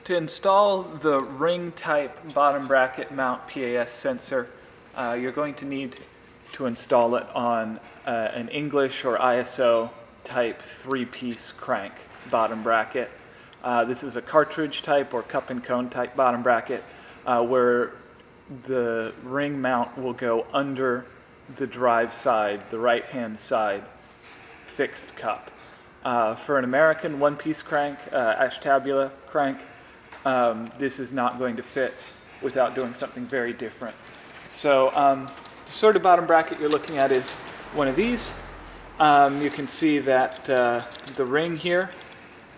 To install the ring type bottom bracket mount PAS sensor, you're going to need to install it on an English or ISO type 3-piece crank bottom bracket. This is a cartridge type or cup and cone type bottom bracket where the ring mount will go under the drive side, the right hand side fixed cup. For an American 1-piece crank, Ashtabula crank, this is not going to fit without doing something very different. So the sort of bottom bracket you're looking at is one of these. You can see that the ring here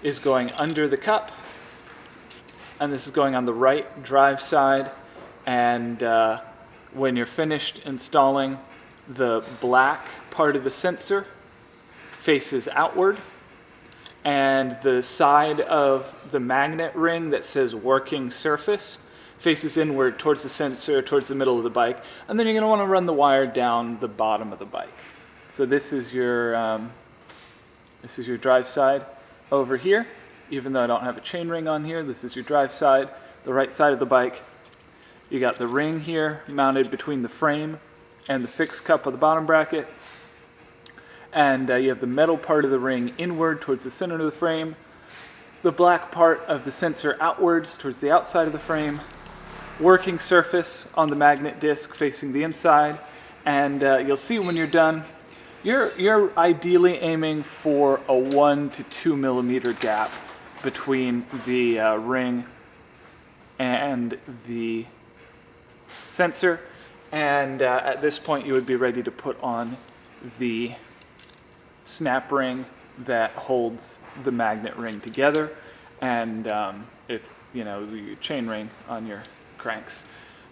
is going under the cup, and this is going on the right drive side. And when you're finished installing, the black part of the sensor faces outward, and the side of the magnet ring that says working surface faces inward towards the sensor, towards the middle of the bike. And then you're going to want to run the wire down the bottom of the bike. So this is your drive side over here. Even though I don't have a chain ring on here, this is your drive side, the right side of the bike. You got the ring here mounted between the frame and the fixed cup of the bottom bracket. And you have the metal part of the ring inward towards the center of the frame, the black part of the sensor outwards towards the outside of the frame, working surface on the magnet disc facing the inside. And you'll see when you're done, you're ideally aiming for a 1 to 2 millimeter gap between the ring and the sensor. And at this point you would be ready to put on the snap ring that holds the magnet ring together, and if you know, the chain ring on your cranks.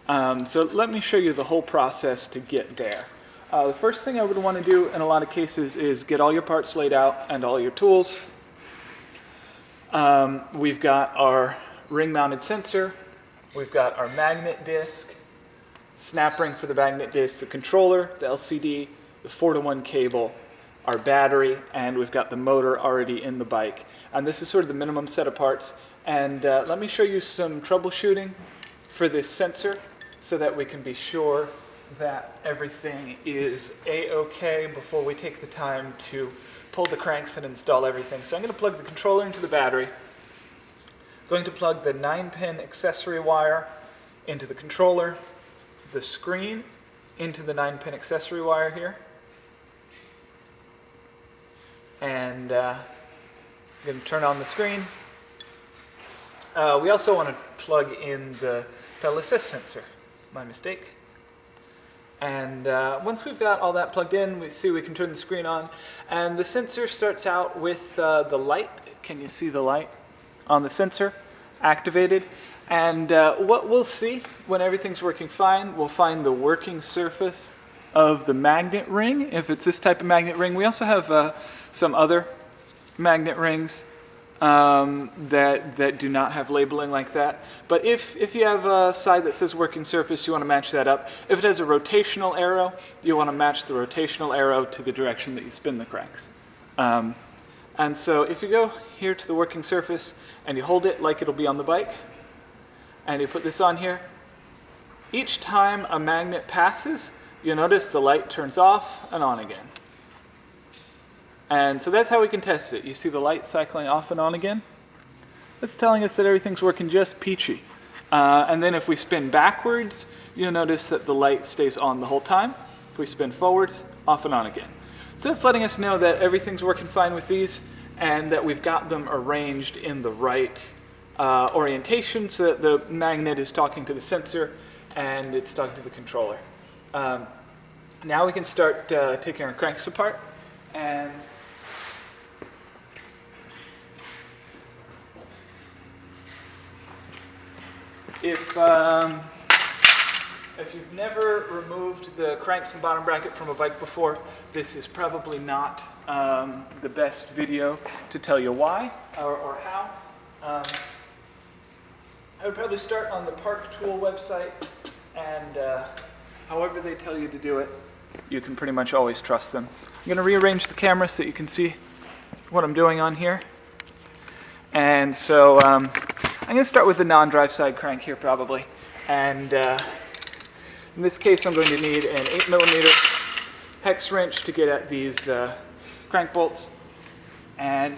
So let me show you the whole process to get there. The first thing I would want to do in a lot of cases is get all your parts laid out and all your tools. We've got our ring mounted sensor, we've got our magnet disc, snap ring for the magnet disc, the controller, the LCD, the 4-to-1 cable, our battery, and we've got the motor already in the bike. And this is sort of the minimum set of parts. And let me show you some troubleshooting for this sensor so that we can be sure that everything is A-OK before we take the time to pull the cranks and install everything. So I'm going to plug the controller into the battery. Going to plug the 9-pin accessory wire into the controller, the screen into the 9-pin accessory wire here. And I'm going to turn on the screen. We also want to plug in the pedal assist sensor. My mistake. And once we've got all that plugged in, we see we can turn the screen on. And the sensor starts out with the light. Can you see the light on the sensor activated? And what we'll see when everything's working fine, we'll find the working surface of the magnet ring, if it's this type of magnet ring. We also have some other magnet rings that do not have labeling like that. But if you have a side that says working surface, you want to match that up. If it has a rotational arrow, you want to match the rotational arrow to the direction that you spin the cranks. And so if you go here to the working surface and you hold it like it'll be on the bike, and you put this on here, each time a magnet passes, you'll notice the light turns off and on again. And so that's how we can test it. You see the light cycling off and on again? That's telling us that everything's working just peachy. And then if we spin backwards, you'll notice that the light stays on the whole time. If we spin forwards, off and on again. So that's letting us know that everything's working fine with these and that we've got them arranged in the right orientation so that the magnet is talking to the sensor and it's talking to the controller. Now we can start taking our cranks apart. And if you've never removed the cranks and bottom bracket from a bike before, this is probably not the best video to tell you why or how. I would probably start on the Park Tool website, and however they tell you to do it, you can pretty much always trust them. I'm going to rearrange the camera so you can see what I'm doing on here. And so I'm going to start with the non-drive side crank here probably. And in this case I'm going to need an 8mm hex wrench to get at these crank bolts. And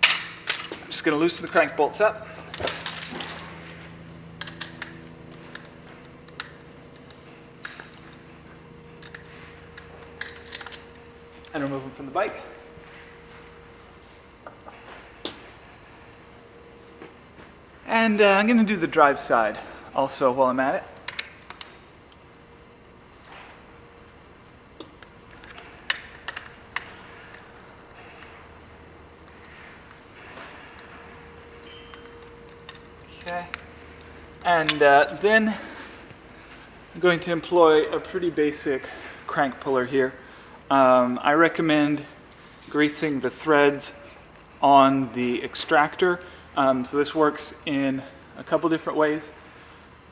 I'm just going to loosen the crank bolts up. And remove them from the bike. And I'm going to do the drive side also while I'm at it. Okay. And then I'm going to employ a pretty basic crank puller here. I recommend greasing the threads on the extractor. So this works in a couple different ways.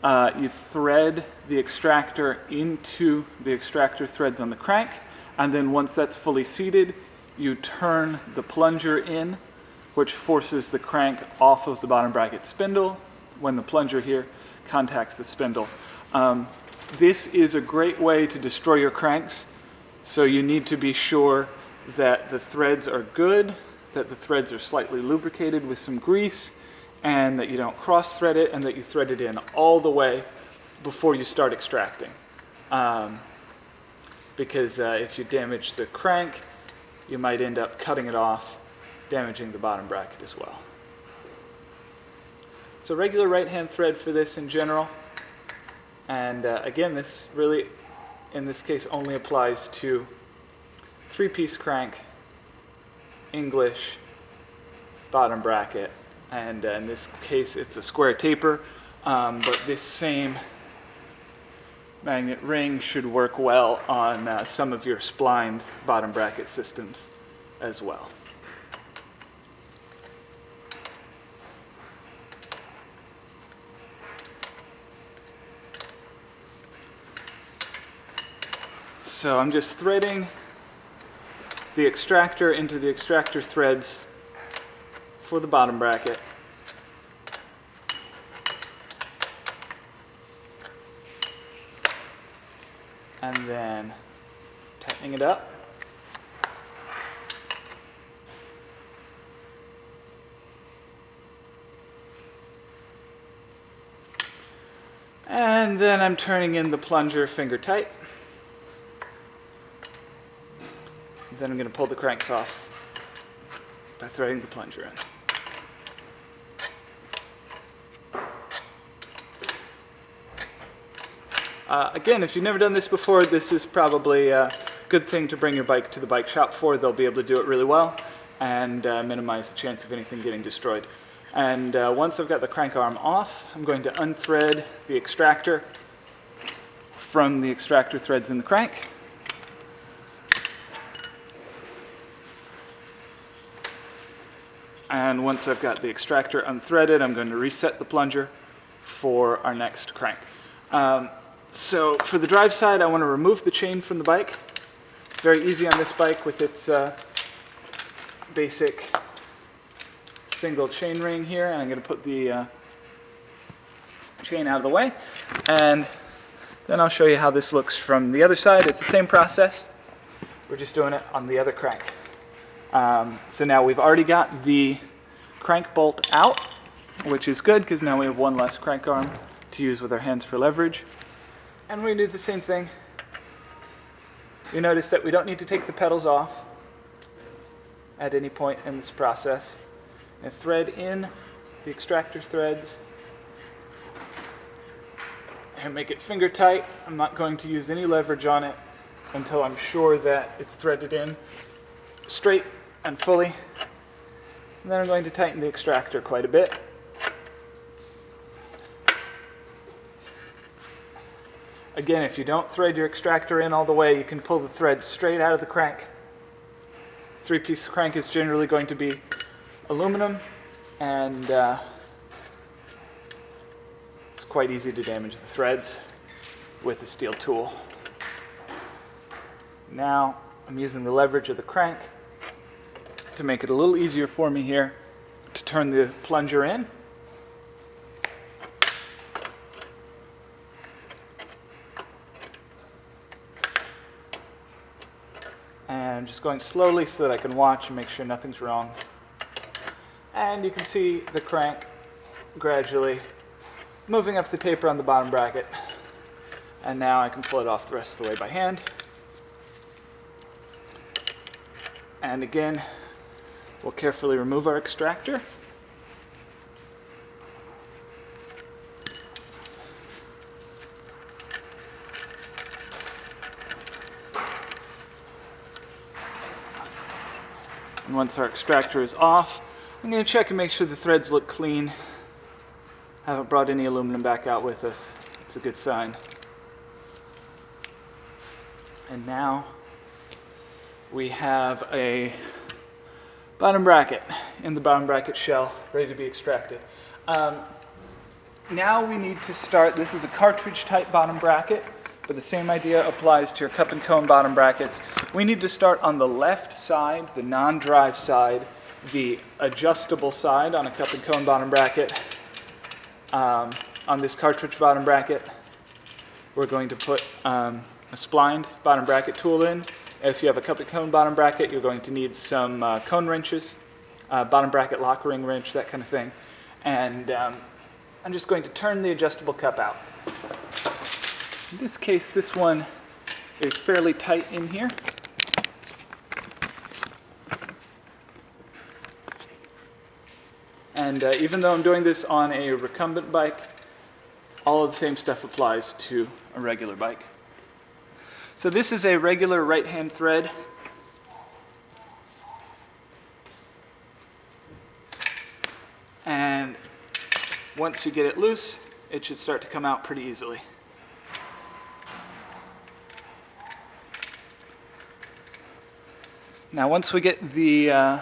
You thread the extractor into the extractor threads on the crank, and then once that's fully seated, you turn the plunger in, which forces the crank off of the bottom bracket spindle when the plunger here contacts the spindle. This is a great way to destroy your cranks, so you need to be sure that the threads are good, that the threads are slightly lubricated with some grease, and that you don't cross-thread it, and that you thread it in all the way before you start extracting. Because if you damage the crank, you might end up cutting it off, damaging the bottom bracket as well. So regular right-hand thread for this in general. And again, this really, in this case, only applies to 3-piece crank, English, bottom bracket, and in this case it's a square taper, but this same magnet ring should work well on some of your splined bottom bracket systems as well. So I'm just threading the extractor into the extractor threads for the bottom bracket. And then tightening it up. And then I'm turning in the plunger finger tight. Then I'm going to pull the cranks off by threading the plunger in. Again, if you've never done this before, this is probably a good thing to bring your bike to the bike shop for. They'll be able to do it really well and minimize the chance of anything getting destroyed. And once I've got the crank arm off, I'm going to unthread the extractor from the extractor threads in the crank. And once I've got the extractor unthreaded, I'm going to reset the plunger for our next crank. So for the drive side, I want to remove the chain from the bike. It's very easy on this bike with its basic single chain ring here. And I'm going to put the chain out of the way. And then I'll show you how this looks from the other side. It's the same process. We're just doing it on the other crank. So now we've already got the crank bolt out, which is good because now we have one less crank arm to use with our hands for leverage. And we're going to do the same thing. You notice that we don't need to take the pedals off at any point in this process. And thread in the extractor threads and make it finger tight. I'm not going to use any leverage on it until I'm sure that it's threaded in straight and fully. And then I'm going to tighten the extractor quite a bit. Again, if you don't thread your extractor in all the way, you can pull the thread straight out of the crank. 3-piece crank is generally going to be aluminum, and it's quite easy to damage the threads with a steel tool. Now I'm using the leverage of the crank to make it a little easier for me here to turn the plunger in. I'm just going slowly so that I can watch and make sure nothing's wrong. And you can see the crank gradually moving up the taper on the bottom bracket. And now I can pull it off the rest of the way by hand. And again, we'll carefully remove our extractor. And once our extractor is off, I'm going to check and make sure the threads look clean. Haven't brought any aluminum back out with us. It's a good sign. And now we have a bottom bracket in the bottom bracket shell ready to be extracted. Now we need to start. This is a cartridge type bottom bracket, but the same idea applies to your cup and cone bottom brackets. We need to start on the left side, the non-drive side, the adjustable side on a cup and cone bottom bracket. On this cartridge bottom bracket, we're going to put a splined bottom bracket tool in. If you have a cup and cone bottom bracket, you're going to need some cone wrenches, bottom bracket lock ring wrench, that kind of thing. And I'm just going to turn the adjustable cup out. In this case, this one is fairly tight in here. And even though I'm doing this on a recumbent bike, all of the same stuff applies to a regular bike. So this is a regular right-hand thread. And once you get it loose, it should start to come out pretty easily. Now once we get the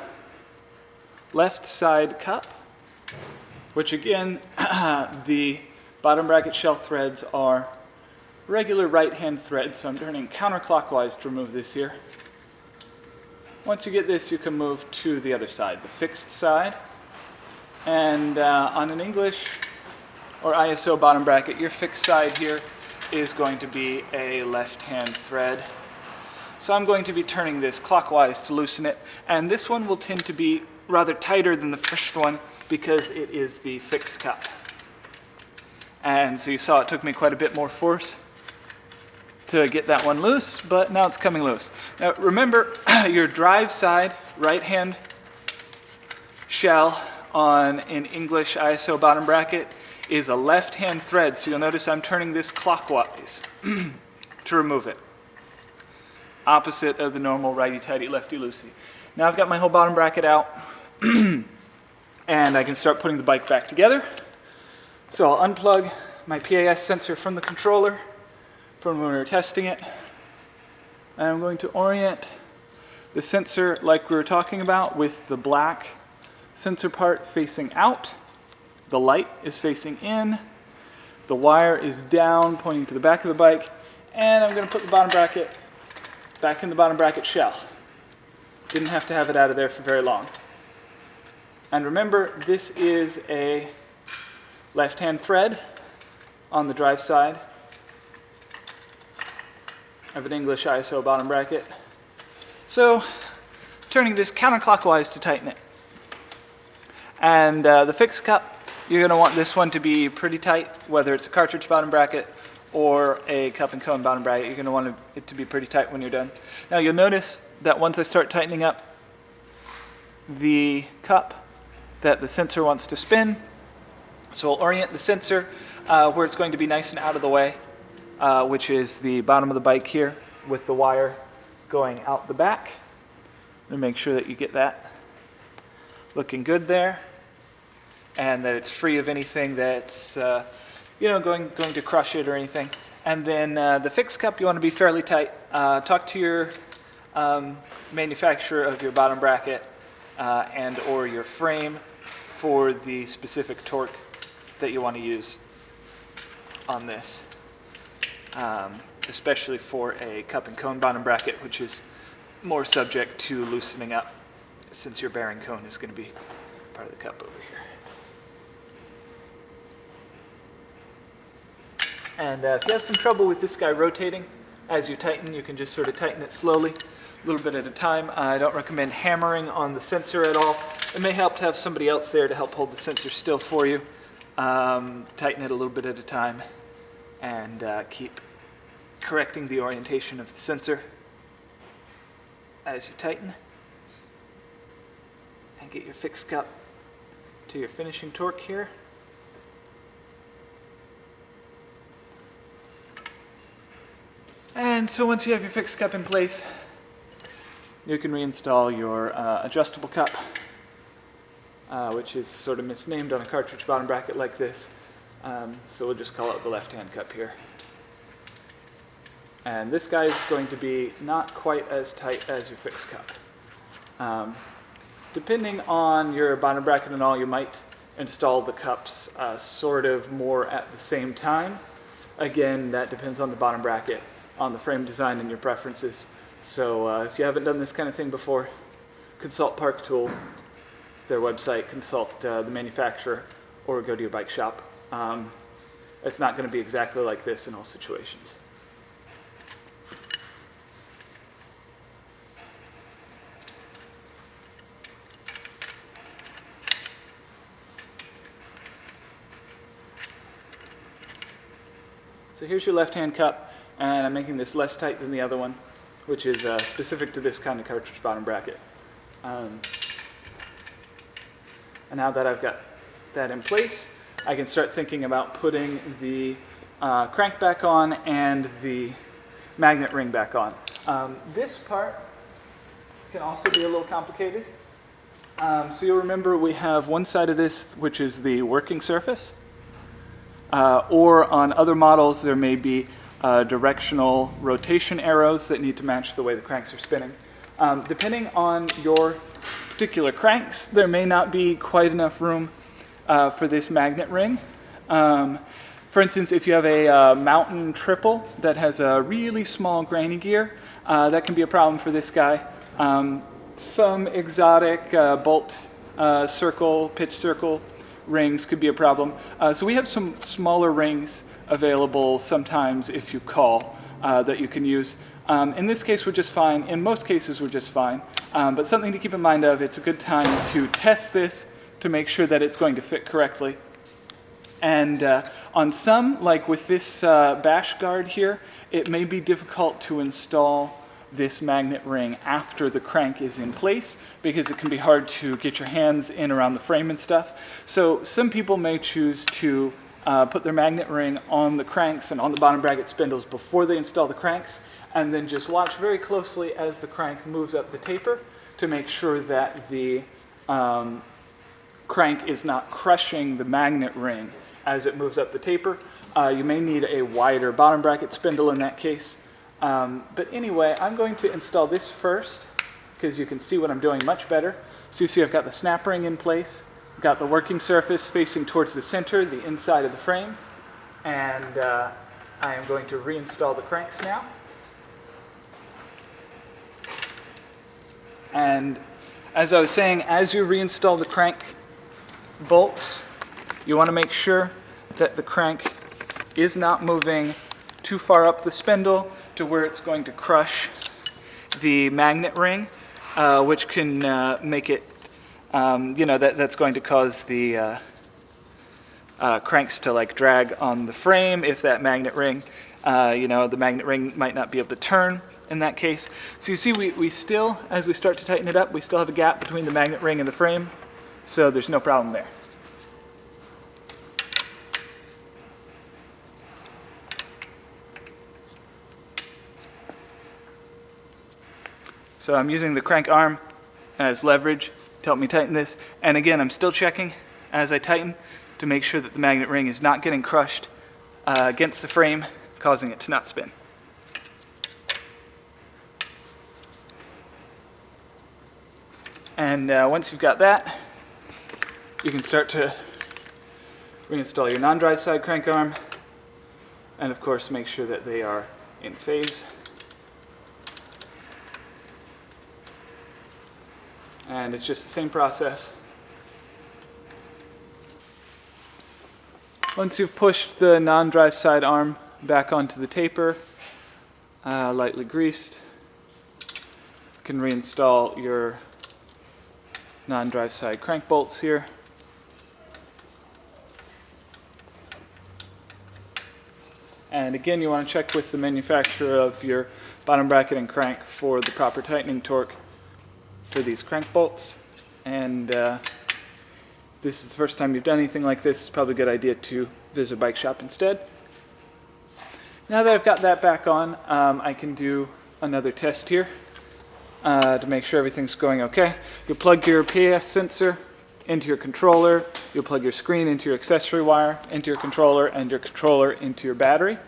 left side cup, which again, the bottom bracket shell threads are regular right-hand threads, so I'm turning counterclockwise to remove this here. Once you get this, you can move to the other side, the fixed side. And on an English or ISO bottom bracket, your fixed side here is going to be a left-hand thread. So I'm going to be turning this clockwise to loosen it, and this one will tend to be rather tighter than the first one because it is the fixed cup. And so you saw it took me quite a bit more force to get that one loose, but now it's coming loose. Now remember, your drive side right-hand shell on an English ISO bottom bracket is a left-hand thread, so you'll notice I'm turning this clockwise to remove it. Opposite of the normal righty-tighty, lefty-loosey. Now I've got my whole bottom bracket out, and I can start putting the bike back together. So I'll unplug my PAS sensor from the controller from when we were testing it. And I'm going to orient the sensor like we were talking about, with the black sensor part facing out. The light is facing in. The wire is down, pointing to the back of the bike. And I'm going to put the bottom bracket back in the bottom bracket shell. Didn't have to have it out of there for very long. And remember, this is a left-hand thread on the drive side of an English ISO bottom bracket. So, turning this counterclockwise to tighten it. And the fixed cup, you're going to want this one to be pretty tight, whether it's a cartridge bottom bracket or a cup and cone bottom bracket. You're going to want it to be pretty tight when you're done. Now you'll notice that once I start tightening up the cup, that the sensor wants to spin. So I'll orient the sensor where it's going to be nice and out of the way, which is the bottom of the bike here, with the wire going out the back. And make sure that you get that looking good there, and that it's free of anything that's going to crush it or anything. And then the fixed cup, you want to be fairly tight. Talk to your manufacturer of your bottom bracket and or your frame for the specific torque that you want to use on this, especially for a cup and cone bottom bracket, which is more subject to loosening up since your bearing cone is going to be part of the cup over here. And if you have some trouble with this guy rotating, as you tighten, you can just sort of tighten it slowly. a little bit at a time. I don't recommend hammering on the sensor at all. It may help to have somebody else there to help hold the sensor still for you. Tighten it a little bit at a time and keep correcting the orientation of the sensor as you tighten. And get your fixed cup to your finishing torque here. And so once you have your fixed cup in place, you can reinstall your adjustable cup, which is sort of misnamed on a cartridge bottom bracket like this. So we'll just call it the left-hand cup here. And this guy is going to be not quite as tight as your fixed cup. Depending on your bottom bracket and all, you might install the cups sort of more at the same time. Again, that depends on the bottom bracket, on the frame design and your preferences. So if you haven't done this kind of thing before, consult Park Tool, their website, consult the manufacturer, or go to your bike shop. It's not going to be exactly like this in all situations. So here's your left-hand cup, and I'm making this less tight than the other one, which is specific to this kind of cartridge bottom bracket. And now that I've got that in place, I can start thinking about putting the crank back on and the magnet ring back on. This part can also be a little complicated. So you'll remember we have one side of this which is the working surface, or on other models there may be directional rotation arrows that need to match the way the cranks are spinning. Depending on your particular cranks, there may not be quite enough room for this magnet ring. For instance, if you have a mountain triple that has a really small granny gear, that can be a problem for this guy. Some exotic bolt circle, pitch circle rings could be a problem. So we have some smaller rings available sometimes if you call that you can use. In this case we're just fine. In most cases we're just fine. But something to keep in mind of, it's a good time to test this to make sure that it's going to fit correctly. And on some, like with this bash guard here, it may be difficult to install this magnet ring after the crank is in place because it can be hard to get your hands in around the frame and stuff. So some people may choose to put their magnet ring on the cranks and on the bottom bracket spindles before they install the cranks, and then just watch very closely as the crank moves up the taper to make sure that the crank is not crushing the magnet ring as it moves up the taper. You may need a wider bottom bracket spindle in that case. But anyway, I'm going to install this first because you can see what I'm doing much better. So you see I've got the snap ring in place, got the working surface facing towards the center, the inside of the frame, and I am going to reinstall the cranks now. And as I was saying, as you reinstall the crank bolts, you want to make sure that the crank is not moving too far up the spindle to where it's going to crush the magnet ring, which can make it, that's going to cause the cranks to like drag on the frame if that magnet ring, the magnet ring might not be able to turn in that case. So you see we still, as we start to tighten it up, we still have a gap between the magnet ring and the frame, so there's no problem there. So I'm using the crank arm as leverage to help me tighten this. And again, I'm still checking as I tighten to make sure that the magnet ring is not getting crushed against the frame, causing it to not spin. And once you've got that, you can start to reinstall your non-drive side crank arm, and of course make sure that they are in phase. And it's just the same process. Once you've pushed the non-drive side arm back onto the taper, lightly greased, can reinstall your non-drive side crank bolts here. And again, you want to check with the manufacturer of your bottom bracket and crank for the proper tightening torque for these crank bolts. And this is the first time you've done anything like this, it's probably a good idea to visit a bike shop instead. Now that I've got that back on, I can do another test here to make sure everything's going okay. You'll plug your PAS sensor into your controller, you'll plug your screen into your accessory wire, into your controller, and your controller into your battery.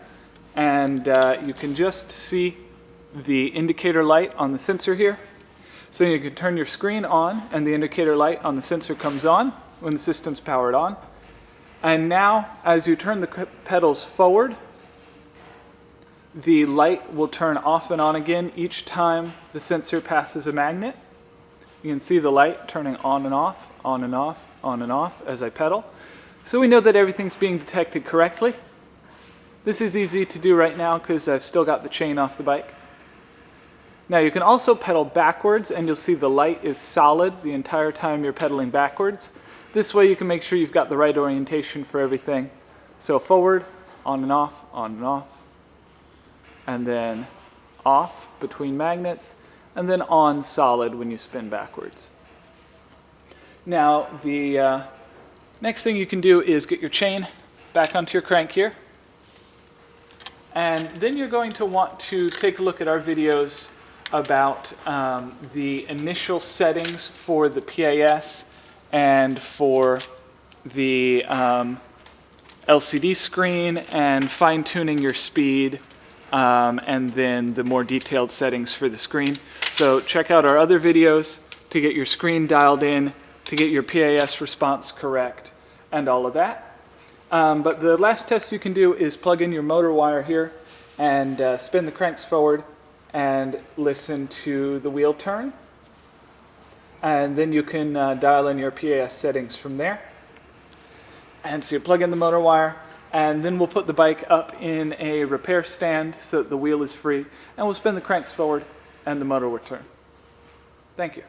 And you can just see the indicator light on the sensor here. So you can turn your screen on and the indicator light on the sensor comes on when the system's powered on. And now, as you turn the pedals forward, the light will turn off and on again each time the sensor passes a magnet. You can see the light turning on and off, on and off, on and off as I pedal. So we know that everything's being detected correctly. This is easy to do right now because I've still got the chain off the bike. Now you can also pedal backwards and you'll see the light is solid the entire time you're pedaling backwards. This way you can make sure you've got the right orientation for everything. So forward, on and off, and then off between magnets, and then on solid when you spin backwards. Now the next thing you can do is get your chain back onto your crank here. And then you're going to want to take a look at our videos about the initial settings for the PAS and for the LCD screen and fine-tuning your speed and then the more detailed settings for the screen. So check out our other videos to get your screen dialed in, to get your PAS response correct, and all of that. But the last test you can do is plug in your motor wire here and spin the cranks forward and listen to the wheel turn. And then you can dial in your PAS settings from there. And so you plug in the motor wire, and then we'll put the bike up in a repair stand so that the wheel is free, and we'll spin the cranks forward and the motor will turn. Thank you.